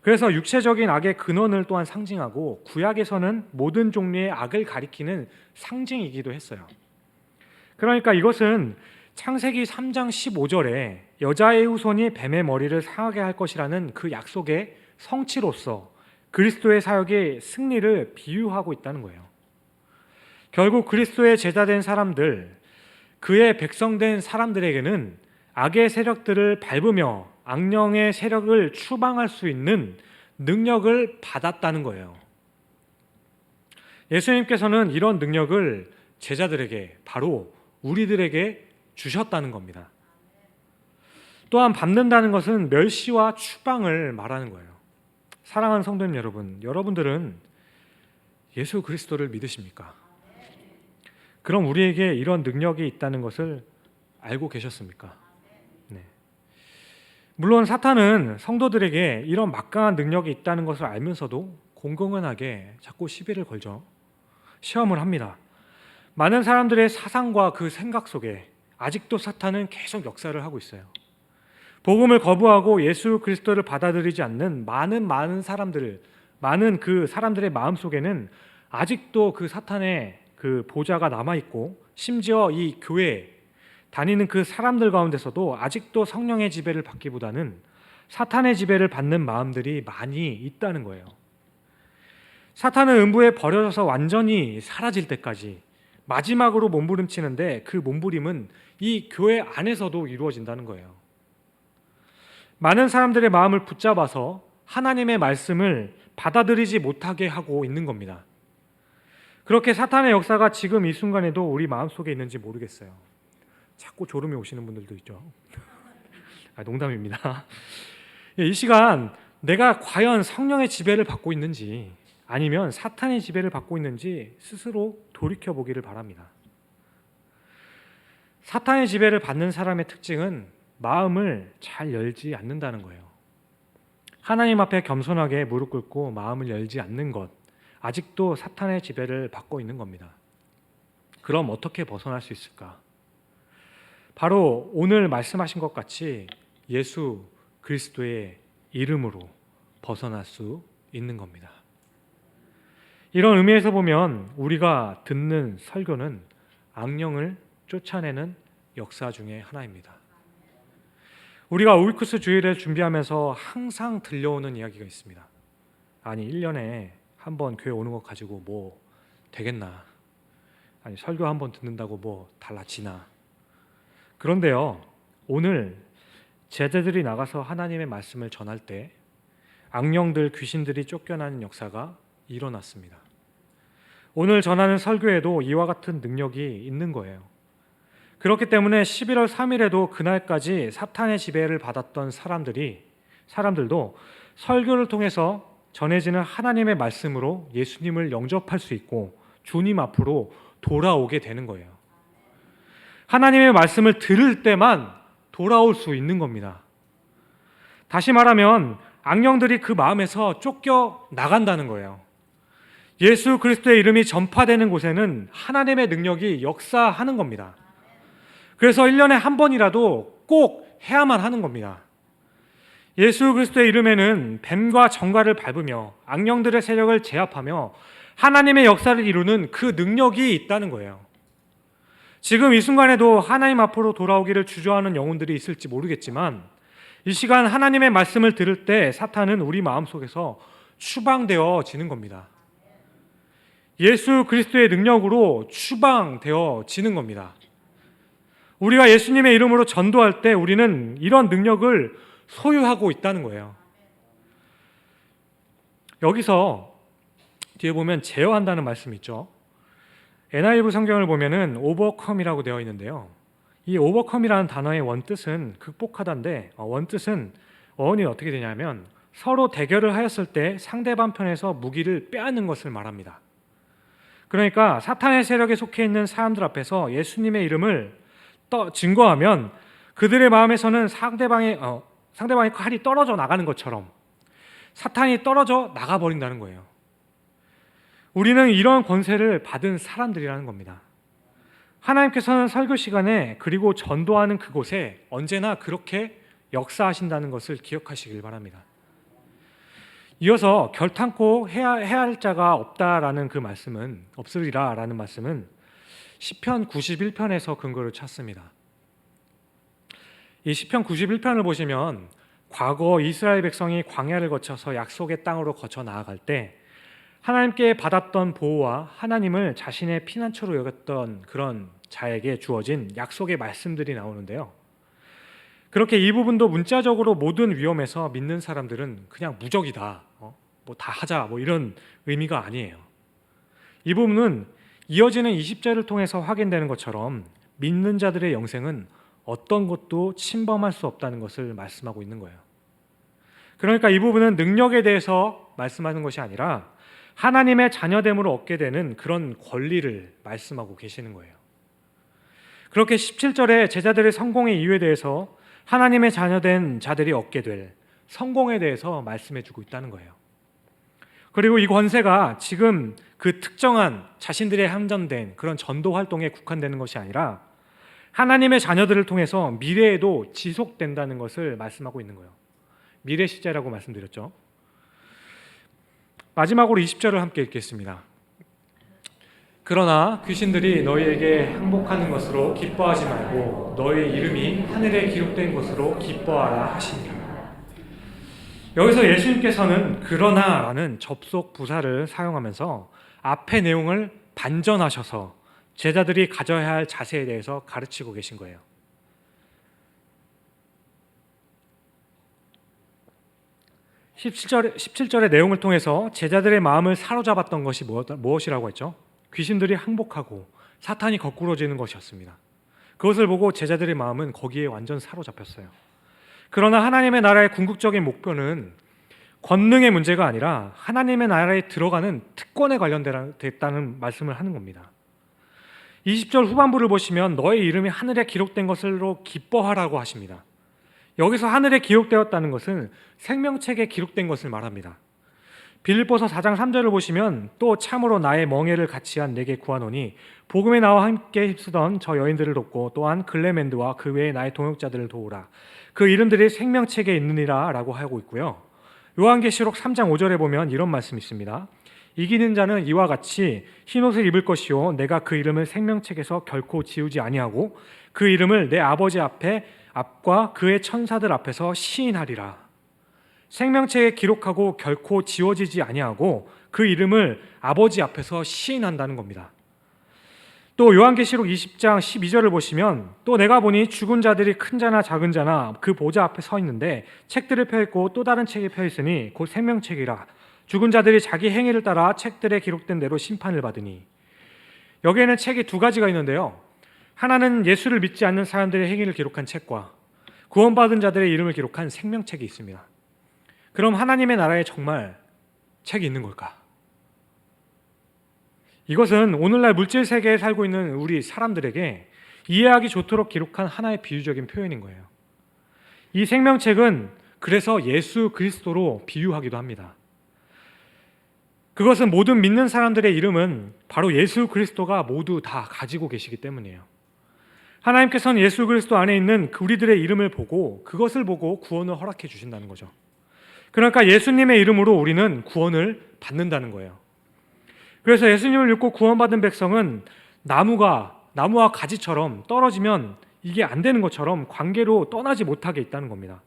그래서 육체적인 악의 근원을 또한 상징하고 구약에서는 모든 종류의 악을 가리키는 상징이기도 했어요. 그러니까 이것은 창세기 3장 15절에 여자의 후손이 뱀의 머리를 상하게 할 것이라는 그 약속의 성취로서 그리스도의 사역의 승리를 비유하고 있다는 거예요. 결국 그리스도의 제자된 사람들, 그의 백성된 사람들에게는 악의 세력들을 밟으며 악령의 세력을 추방할 수 있는 능력을 받았다는 거예요. 예수님께서는 이런 능력을 제자들에게, 바로 우리들에게 주셨다는 겁니다. 또한 밟는다는 것은 멸시와 추방을 말하는 거예요. 사랑하는 성도님 여러분, 여러분들은 예수 그리스도를 믿으십니까? 그럼 우리에게 이런 능력이 있다는 것을 알고 계셨습니까? 네. 물론 사탄은 성도들에게 이런 막강한 능력이 있다는 것을 알면서도 공공연하게 자꾸 시비를 걸죠. 시험을 합니다. 많은 사람들의 사상과 그 생각 속에 아직도 사탄은 계속 역사를 하고 있어요. 복음을 거부하고 예수 그리스도를 받아들이지 않는 많은 사람들, 많은 그 사람들의 마음 속에는 아직도 그 사탄의 그 보좌가 남아 있고, 심지어 이 교회 다니는 그 사람들 가운데서도 아직도 성령의 지배를 받기보다는 사탄의 지배를 받는 마음들이 많이 있다는 거예요. 사탄은 음부에 버려져서 완전히 사라질 때까지 마지막으로 몸부림치는데 그 몸부림은 이 교회 안에서도 이루어진다는 거예요. 많은 사람들의 마음을 붙잡아서 하나님의 말씀을 받아들이지 못하게 하고 있는 겁니다. 그렇게 사탄의 역사가 지금 이 순간에도 우리 마음속에 있는지 모르겠어요. 자꾸 졸음이 오시는 분들도 있죠. 농담입니다. 이 시간 내가 과연 성령의 지배를 받고 있는지 아니면 사탄의 지배를 받고 있는지 스스로 돌이켜보기를 바랍니다. 사탄의 지배를 받는 사람의 특징은 마음을 잘 열지 않는다는 거예요. 하나님 앞에 겸손하게 무릎 꿇고 마음을 열지 않는 것, 아직도 사탄의 지배를 받고 있는 겁니다. 그럼 어떻게 벗어날 수 있을까? 바로 오늘 말씀하신 것 같이 예수 그리스도의 이름으로 벗어날 수 있는 겁니다. 이런 의미에서 보면 우리가 듣는 설교는 악령을 쫓아내는 역사 중에 하나입니다. 우리가 오이쿠스 주일을 준비하면서 항상 들려오는 이야기가 있습니다. 아니 1년에 한 번 교회 오는 것 가지고 뭐 되겠나? 아니 설교 한 번 듣는다고 뭐 달라지나? 그런데요, 오늘 제자들이 나가서 하나님의 말씀을 전할 때 악령들, 귀신들이 쫓겨나는 역사가 일어났습니다. 오늘 전하는 설교에도 이와 같은 능력이 있는 거예요. 그렇기 때문에 11월 3일에도 그날까지 사탄의 지배를 받았던 사람들도 설교를 통해서 전해지는 하나님의 말씀으로 예수님을 영접할 수 있고 주님 앞으로 돌아오게 되는 거예요. 하나님의 말씀을 들을 때만 돌아올 수 있는 겁니다. 다시 말하면 악령들이 그 마음에서 쫓겨 나간다는 거예요. 예수 그리스도의 이름이 전파되는 곳에는 하나님의 능력이 역사하는 겁니다. 그래서 1년에 한 번이라도 꼭 해야만 하는 겁니다. 예수 그리스도의 이름에는 뱀과 정갈을 밟으며 악령들의 세력을 제압하며 하나님의 역사를 이루는 그 능력이 있다는 거예요. 지금 이 순간에도 하나님 앞으로 돌아오기를 주저하는 영혼들이 있을지 모르겠지만 이 시간 하나님의 말씀을 들을 때 사탄은 우리 마음속에서 추방되어지는 겁니다. 예수 그리스도의 능력으로 추방되어지는 겁니다. 우리가 예수님의 이름으로 전도할 때 우리는 이런 능력을 소유하고 있다는 거예요. 여기서 뒤에 보면 제어한다는 말씀이 있죠. NIV 성경을 보면은 overcome이라고 되어 있는데요. 이 overcome이라는 단어의 원뜻은 극복하다인데 원뜻은 어원이 어떻게 되냐면 서로 대결을 하였을 때 상대방 편에서 무기를 빼앗는 것을 말합니다. 그러니까 사탄의 세력에 속해 있는 사람들 앞에서 예수님의 이름을 증거하면 그들의 마음에서는 상대방의 칼이 떨어져 나가는 것처럼 사탄이 떨어져 나가버린다는 거예요. 우리는 이런 권세를 받은 사람들이라는 겁니다. 하나님께서는 설교 시간에 그리고 전도하는 그곳에 언제나 그렇게 역사하신다는 것을 기억하시길 바랍니다. 이어서 결탄코 해야 할 자가 없다라는 그 말씀은 없으리라라는 말씀은 시편 91편에서 근거를 찾습니다. 이 시편 91편을 보시면 과거 이스라엘 백성이 광야를 거쳐서 약속의 땅으로 거쳐 나아갈 때 하나님께 받았던 보호와 하나님을 자신의 피난처로 여겼던 그런 자에게 주어진 약속의 말씀들이 나오는데요. 그렇게 이 부분도 문자적으로 모든 위험에서 믿는 사람들은 그냥 무적이다, 뭐 다 하자, 뭐 이런 의미가 아니에요. 이 부분은 이어지는 20절을 통해서 확인되는 것처럼 믿는 자들의 영생은 어떤 것도 침범할 수 없다는 것을 말씀하고 있는 거예요. 그러니까 이 부분은 능력에 대해서 말씀하는 것이 아니라 하나님의 자녀됨으로 얻게 되는 그런 권리를 말씀하고 계시는 거예요. 그렇게 17절에 제자들의 성공의 이유에 대해서 하나님의 자녀된 자들이 얻게 될 성공에 대해서 말씀해 주고 있다는 거예요. 그리고 이 권세가 지금 그 특정한 자신들의 한정된 그런 전도 활동에 국한되는 것이 아니라 하나님의 자녀들을 통해서 미래에도 지속된다는 것을 말씀하고 있는 거예요. 미래 시제라고 말씀드렸죠. 마지막으로 20절을 함께 읽겠습니다. 그러나 귀신들이 너희에게 항복하는 것으로 기뻐하지 말고 너희 이름이 하늘에 기록된 것으로 기뻐하라 하시니라. 여기서 예수님께서는 그러나라는 접속 부사를 사용하면서 앞의 내용을 반전하셔서 제자들이 가져야 할 자세에 대해서 가르치고 계신 거예요. 17절의 내용을 통해서 제자들의 마음을 사로잡았던 것이 무엇이라고 했죠? 귀신들이 항복하고 사탄이 거꾸러지는 것이었습니다. 그것을 보고 제자들의 마음은 거기에 완전 사로잡혔어요. 그러나 하나님의 나라의 궁극적인 목표는 권능의 문제가 아니라 하나님의 나라에 들어가는 특권에 관련됐다는 말씀을 하는 겁니다. 20절 후반부를 보시면 너의 이름이 하늘에 기록된 것으로 기뻐하라고 하십니다. 여기서 하늘에 기록되었다는 것은 생명책에 기록된 것을 말합니다. 빌립보서 4장 3절을 보시면 또 참으로 나의 멍에를 같이한 내게 구하노니 복음에 나와 함께 힘쓰던 저 여인들을 돕고 또한 글레멘드와 그 외에 나의 동역자들을 도우라. 그 이름들이 생명책에 있느니라 라고 하고 있고요. 요한계시록 3장 5절에 보면 이런 말씀이 있습니다. 이기는 자는 이와 같이 흰옷을 입을 것이요 내가 그 이름을 생명책에서 결코 지우지 아니하고 그 이름을 내 아버지 앞과 그의 천사들 앞에서 시인하리라. 생명책에 기록하고 결코 지워지지 아니하고 그 이름을 아버지 앞에서 시인한다는 겁니다. 또 요한계시록 20장 12절을 보시면 또 내가 보니 죽은 자들이 큰 자나 작은 자나 그 보좌 앞에 서 있는데 책들을 펴있고 또 다른 책이 펴있으니 곧 생명책이라. 죽은 자들이 자기 행위를 따라 책들에 기록된 대로 심판을 받으니. 여기에는 책이 두 가지가 있는데요. 하나는 예수를 믿지 않는 사람들의 행위를 기록한 책과 구원받은 자들의 이름을 기록한 생명책이 있습니다. 그럼 하나님의 나라에 정말 책이 있는 걸까? 이것은 오늘날 물질 세계에 살고 있는 우리 사람들에게 이해하기 좋도록 기록한 하나의 비유적인 표현인 거예요. 이 생명책은 그래서 예수 그리스도로 비유하기도 합니다. 그것은 모든 믿는 사람들의 이름은 바로 예수 그리스도가 모두 다 가지고 계시기 때문이에요. 하나님께서는 예수 그리스도 안에 있는 우리들의 이름을 보고 그것을 보고 구원을 허락해 주신다는 거죠. 그러니까 예수님의 이름으로 우리는 구원을 받는다는 거예요. 그래서 예수님을 믿고 구원받은 백성은 나무와 가지처럼 떨어지면 이게 안 되는 것처럼 관계로 떠나지 못하게 있다는 겁니다.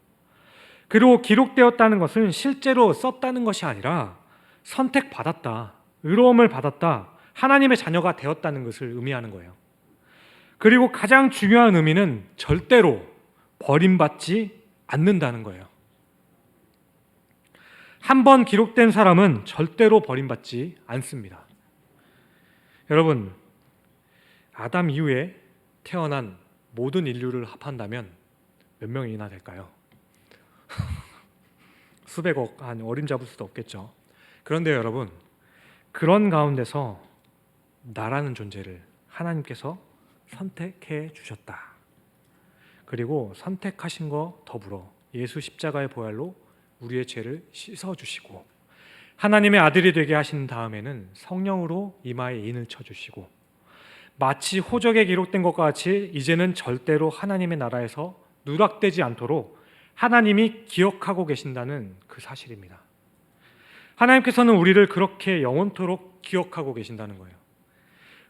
그리고 기록되었다는 것은 실제로 썼다는 것이 아니라 선택받았다, 의로움을 받았다, 하나님의 자녀가 되었다는 것을 의미하는 거예요. 그리고 가장 중요한 의미는 절대로 버림받지 않는다는 거예요. 한 번 기록된 사람은 절대로 버림받지 않습니다. 여러분, 아담 이후에 태어난 모든 인류를 합한다면 몇 명이나 될까요? 수백억, 한 어림잡을 수도 없겠죠. 그런데 여러분, 그런 가운데서 나라는 존재를 하나님께서 선택해 주셨다. 그리고 선택하신 거 더불어 예수 십자가의 보혈로 우리의 죄를 씻어주시고 하나님의 아들이 되게 하신 다음에는 성령으로 이마에 인을 쳐주시고 마치 호적에 기록된 것과 같이 이제는 절대로 하나님의 나라에서 누락되지 않도록 하나님이 기억하고 계신다는 그 사실입니다. 하나님께서는 우리를 그렇게 영원토록 기억하고 계신다는 거예요.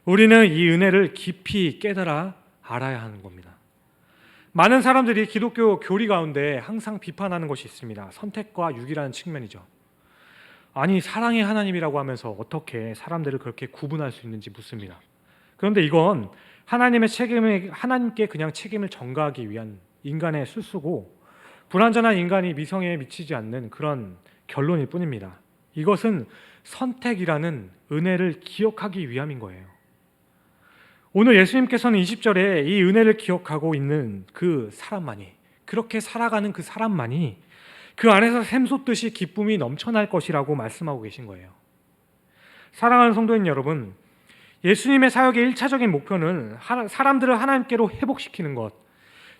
우리는 이 은혜를 깊이 깨달아 알아야 하는 겁니다. 많은 사람들이 기독교 교리 가운데 항상 비판하는 것이 있습니다. 선택과 유기라는 측면이죠. 아니, 사랑의 하나님이라고 하면서 어떻게 사람들을 그렇게 구분할 수 있는지 묻습니다. 그런데 이건 하나님께 그냥 책임을 전가하기 위한 인간의 술수고 불완전한 인간이 미성에 미치지 않는 그런 결론일 뿐입니다. 이것은 선택이라는 은혜를 기억하기 위함인 거예요. 오늘 예수님께서는 20절에 이 은혜를 기억하고 있는 그 사람만이, 그렇게 살아가는 그 사람만이 그 안에서 샘솟듯이 기쁨이 넘쳐날 것이라고 말씀하고 계신 거예요. 사랑하는 성도님 여러분, 예수님의 사역의 1차적인 목표는 사람들을 하나님께로 회복시키는 것,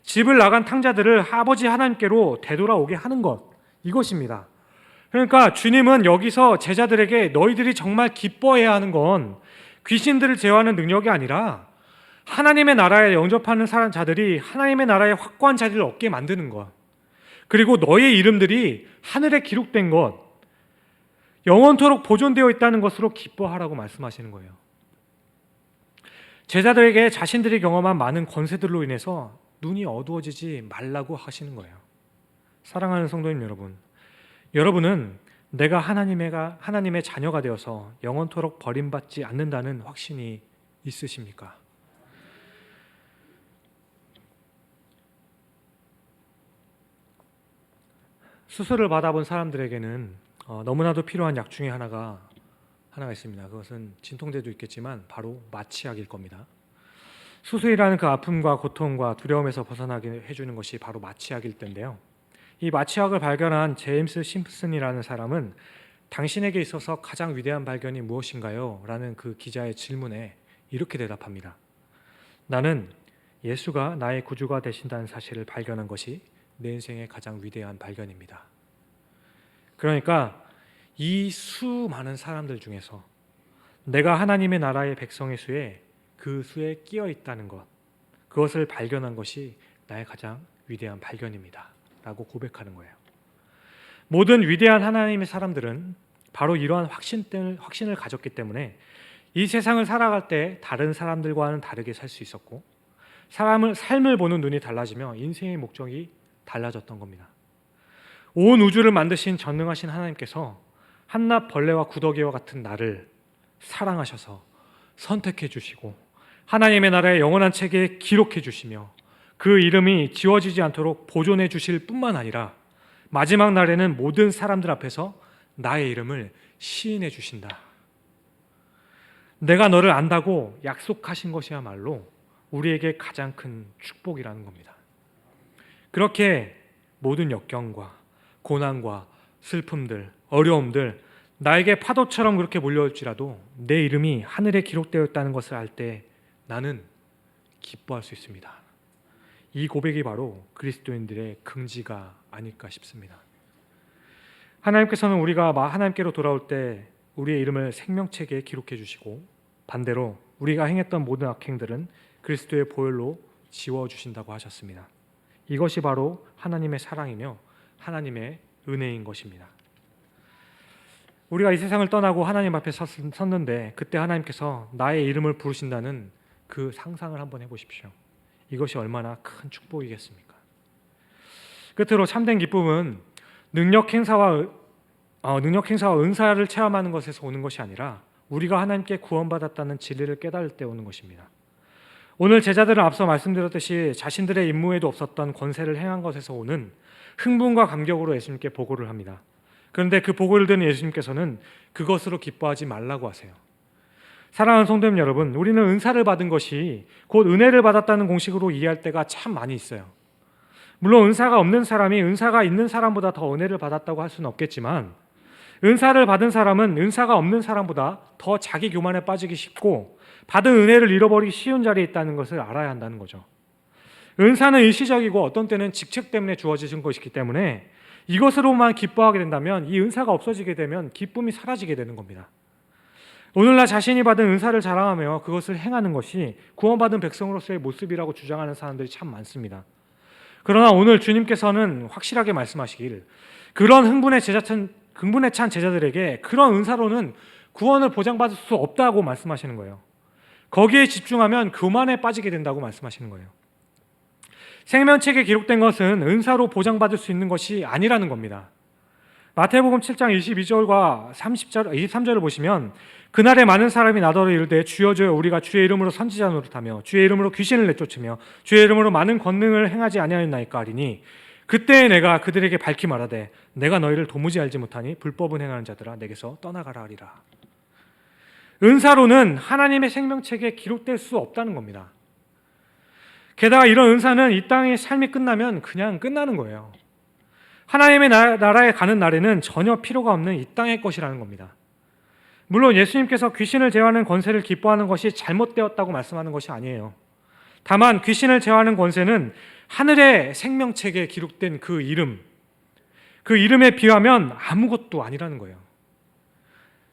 집을 나간 탕자들을 아버지 하나님께로 되돌아오게 하는 것, 이것입니다. 그러니까 주님은 여기서 제자들에게 너희들이 정말 기뻐해야 하는 건 귀신들을 제어하는 능력이 아니라 하나님의 나라에 영접하는 자들이 하나님의 나라의 확고한 자리를 얻게 만드는 것, 그리고 너의 이름들이 하늘에 기록된 것, 영원토록 보존되어 있다는 것으로 기뻐하라고 말씀하시는 거예요. 제자들에게 자신들이 경험한 많은 권세들로 인해서 눈이 어두워지지 말라고 하시는 거예요. 사랑하는 성도님 여러분, 여러분은 내가 하나님의 자녀가 되어서 영원토록 버림받지 않는다는 확신이 있으십니까? 수술을 받아본 사람들에게는 너무나도 필요한 약 중에 하나가 있습니다. 그것은 진통제도 있겠지만 바로 마취약일 겁니다. 수술이라는 그 아픔과 고통과 두려움에서 벗어나게 해주는 것이 바로 마취약일 텐데요. 이 마취약을 발견한 제임스 심프슨이라는 사람은 당신에게 있어서 가장 위대한 발견이 무엇인가요? 라는 그 기자의 질문에 이렇게 대답합니다. 나는 예수가 나의 구주가 되신다는 사실을 발견한 것이 내 인생의 가장 위대한 발견입니다. 그러니까 이 수많은 사람들 중에서 내가 하나님의 나라의 백성의 수에 그 수에 끼어 있다는 것, 그것을 발견한 것이 나의 가장 위대한 발견입니다 라고 고백하는 거예요. 모든 위대한 하나님의 사람들은 바로 이러한 확신을 가졌기 때문에 이 세상을 살아갈 때 다른 사람들과는 다르게 살 수 있었고 삶을 보는 눈이 달라지며 인생의 목적이 달라졌던 겁니다. 온 우주를 만드신 전능하신 하나님께서 한낱 벌레와 구더기와 같은 나를 사랑하셔서 선택해 주시고 하나님의 나라의 영원한 책에 기록해 주시며 그 이름이 지워지지 않도록 보존해 주실 뿐만 아니라 마지막 날에는 모든 사람들 앞에서 나의 이름을 시인해 주신다. 내가 너를 안다고 약속하신 것이야말로 우리에게 가장 큰 축복이라는 겁니다. 그렇게 모든 역경과 고난과 슬픔들, 어려움들 나에게 파도처럼 그렇게 몰려올지라도 내 이름이 하늘에 기록되어 있다는 것을 알 때 나는 기뻐할 수 있습니다. 이 고백이 바로 그리스도인들의 긍지가 아닐까 싶습니다. 하나님께서는 우리가 하나님께로 돌아올 때 우리의 이름을 생명책에 기록해 주시고 반대로 우리가 행했던 모든 악행들은 그리스도의 보혈로 지워주신다고 하셨습니다. 이것이 바로 하나님의 사랑이며 하나님의 은혜인 것입니다. 우리가 이 세상을 떠나고 하나님 앞에 섰는데 그때 하나님께서 나의 이름을 부르신다는 그 상상을 한번 해보십시오. 이것이 얼마나 큰 축복이겠습니까? 끝으로 참된 기쁨은 능력 행사와 은사를 체험하는 것에서 오는 것이 아니라 우리가 하나님께 구원받았다는 진리를 깨달을 때 오는 것입니다. 오늘 제자들은 앞서 말씀드렸듯이 자신들의 임무에도 없었던 권세를 행한 것에서 오는 흥분과 감격으로 예수님께 보고를 합니다. 그런데 그 보고를 듣는 예수님께서는 그것으로 기뻐하지 말라고 하세요. 사랑하는 성도님 여러분, 우리는 은사를 받은 것이 곧 은혜를 받았다는 공식으로 이해할 때가 참 많이 있어요. 물론 은사가 없는 사람이 은사가 있는 사람보다 더 은혜를 받았다고 할 수는 없겠지만 은사를 받은 사람은 은사가 없는 사람보다 더 자기 교만에 빠지기 쉽고 받은 은혜를 잃어버리기 쉬운 자리에 있다는 것을 알아야 한다는 거죠. 은사는 일시적이고 어떤 때는 직책 때문에 주어지신 것이기 때문에 이것으로만 기뻐하게 된다면 이 은사가 없어지게 되면 기쁨이 사라지게 되는 겁니다. 오늘날 자신이 받은 은사를 자랑하며 그것을 행하는 것이 구원받은 백성으로서의 모습이라고 주장하는 사람들이 참 많습니다. 그러나 오늘 주님께서는 확실하게 말씀하시길 그런 흥분에 찬 제자들에게 그런 은사로는 구원을 보장받을 수 없다고 말씀하시는 거예요. 거기에 집중하면 교만에 빠지게 된다고 말씀하시는 거예요. 생명책에 기록된 것은 은사로 보장받을 수 있는 것이 아니라는 겁니다. 마태복음 7장 22절과 23절을 보시면 그날에 많은 사람이 나더러 이르되 주여 주여 우리가 주의 이름으로 선지자 노릇하며 주의 이름으로 귀신을 내쫓으며 주의 이름으로 많은 권능을 행하지 아니하였나이까 하리니 그때에 내가 그들에게 밝히 말하되 내가 너희를 도무지 알지 못하니 불법은 행하는 자들아 내게서 떠나가라 하리라. 은사로는 하나님의 생명책에 기록될 수 없다는 겁니다. 게다가 이런 은사는 이 땅의 삶이 끝나면 그냥 끝나는 거예요. 하나님의 나라에 가는 날에는 전혀 필요가 없는 이 땅의 것이라는 겁니다. 물론 예수님께서 귀신을 제어하는 권세를 기뻐하는 것이 잘못되었다고 말씀하는 것이 아니에요. 다만 귀신을 제어하는 권세는 하늘의 생명책에 기록된 그 이름에 비하면 아무것도 아니라는 거예요.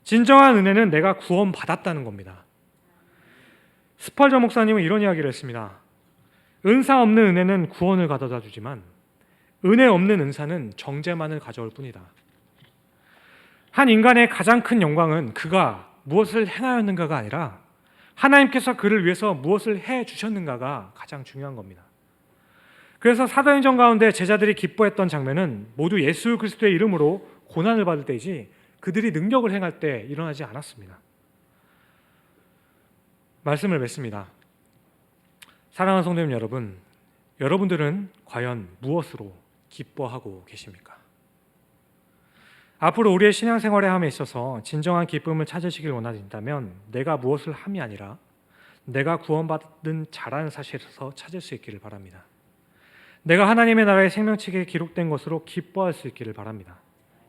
진정한 은혜는 내가 구원받았다는 겁니다. 스펄저 목사님은 이런 이야기를 했습니다. 은사 없는 은혜는 구원을 가져다 주지만 은혜 없는 은사는 정죄만을 가져올 뿐이다. 한 인간의 가장 큰 영광은 그가 무엇을 행하였는가가 아니라 하나님께서 그를 위해서 무엇을 해 주셨는가가 가장 중요한 겁니다. 그래서 사도행전 가운데 제자들이 기뻐했던 장면은 모두 예수 그리스도의 이름으로 고난을 받을 때이지 그들이 능력을 행할 때 일어나지 않았습니다. 말씀을 맺습니다. 사랑하는 성도님 여러분, 여러분들은 과연 무엇으로 기뻐하고 계십니까? 앞으로 우리의 신앙생활에 함에 있어서 진정한 기쁨을 찾으시길 원하신다면 내가 무엇을 함이 아니라 내가 구원받은 자라는 사실에서 찾을 수 있기를 바랍니다. 내가 하나님의 나라의 생명책에 기록된 것으로 기뻐할 수 있기를 바랍니다.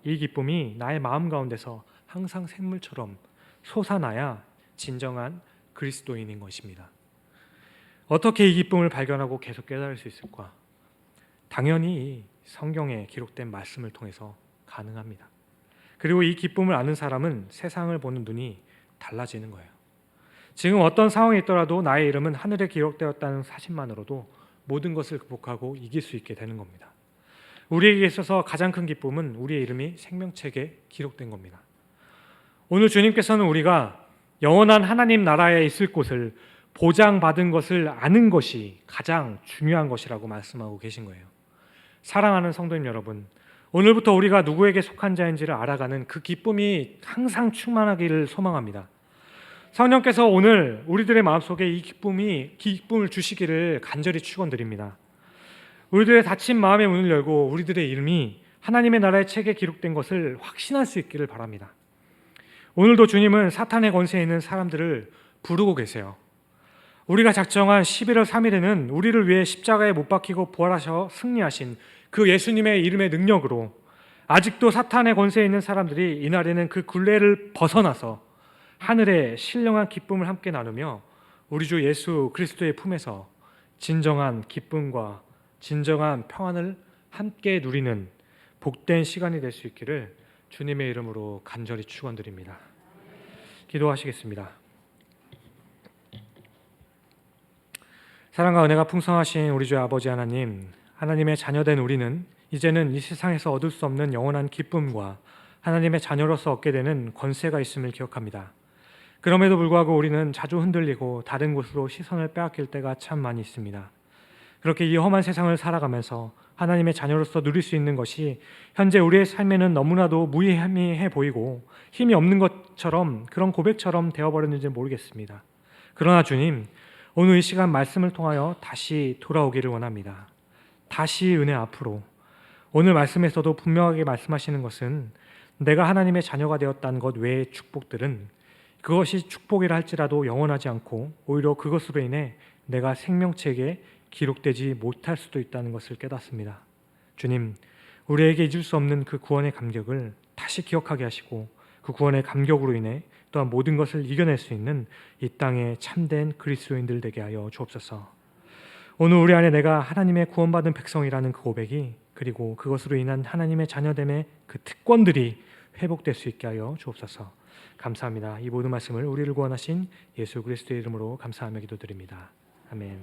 이 기쁨이 나의 마음 가운데서 항상 샘물처럼 솟아나야 진정한 그리스도인인 것입니다. 어떻게 이 기쁨을 발견하고 계속 깨달을 수 있을까? 당연히 성경에 기록된 말씀을 통해서 가능합니다. 그리고 이 기쁨을 아는 사람은 세상을 보는 눈이 달라지는 거예요. 지금 어떤 상황에 있더라도 나의 이름은 하늘에 기록되었다는 사실만으로도 모든 것을 극복하고 이길 수 있게 되는 겁니다. 우리에게 있어서 가장 큰 기쁨은 우리의 이름이 생명책에 기록된 겁니다. 오늘 주님께서는 우리가 영원한 하나님 나라에 있을 곳을 보장받은 것을 아는 것이 가장 중요한 것이라고 말씀하고 계신 거예요. 사랑하는 성도님 여러분, 오늘부터 우리가 누구에게 속한 자인지를 알아가는 그 기쁨이 항상 충만하기를 소망합니다. 성령께서 오늘 우리들의 마음속에 이 기쁨을 주시기를 간절히 축원드립니다. 우리들의 닫힌 마음의 문을 열고 우리들의 이름이 하나님의 나라의 책에 기록된 것을 확신할 수 있기를 바랍니다. 오늘도 주님은 사탄의 권세에 있는 사람들을 부르고 계세요. 우리가 작정한 11월 3일에는 우리를 위해 십자가에 못 박히고 부활하셔 승리하신 그 예수님의 이름의 능력으로 아직도 사탄의 권세에 있는 사람들이 이날에는 그 굴레를 벗어나서 하늘의 신령한 기쁨을 함께 나누며 우리 주 예수 그리스도의 품에서 진정한 기쁨과 진정한 평안을 함께 누리는 복된 시간이 될 수 있기를 주님의 이름으로 간절히 축원드립니다. 기도하시겠습니다. 사랑과 은혜가 풍성하신 우리 주 아버지 하나님, 하나님의 자녀된 우리는 이제는 이 세상에서 얻을 수 없는 영원한 기쁨과 하나님의 자녀로서 얻게 되는 권세가 있음을 기억합니다. 그럼에도 불구하고 우리는 자주 흔들리고 다른 곳으로 시선을 빼앗길 때가 참 많이 있습니다. 그렇게 이 험한 세상을 살아가면서 하나님의 자녀로서 누릴 수 있는 것이 현재 우리의 삶에는 너무나도 무의미해 보이고 힘이 없는 것처럼, 그런 고백처럼 되어버렸는지 모르겠습니다. 그러나 주님, 오늘 이 시간 말씀을 통하여 다시 돌아오기를 원합니다. 다시 은혜 앞으로. 오늘 말씀에서도 분명하게 말씀하시는 것은 내가 하나님의 자녀가 되었다는 것 외의 축복들은 그것이 축복이라 할지라도 영원하지 않고 오히려 그것으로 인해 내가 생명책에 기록되지 못할 수도 있다는 것을 깨닫습니다. 주님, 우리에게 잊을 수 없는 그 구원의 감격을 다시 기억하게 하시고 그 구원의 감격으로 인해 또한 모든 것을 이겨낼 수 있는 이 땅의 참된 그리스도인들 되게 하여 주옵소서. 오늘 우리 안에 내가 하나님의 구원받은 백성이라는 그 고백이, 그리고 그것으로 인한 하나님의 자녀됨의 그 특권들이 회복될 수 있게 하여 주옵소서. 감사합니다. 이 모든 말씀을 우리를 구원하신 예수 그리스도의 이름으로 감사하며 기도드립니다. 아멘.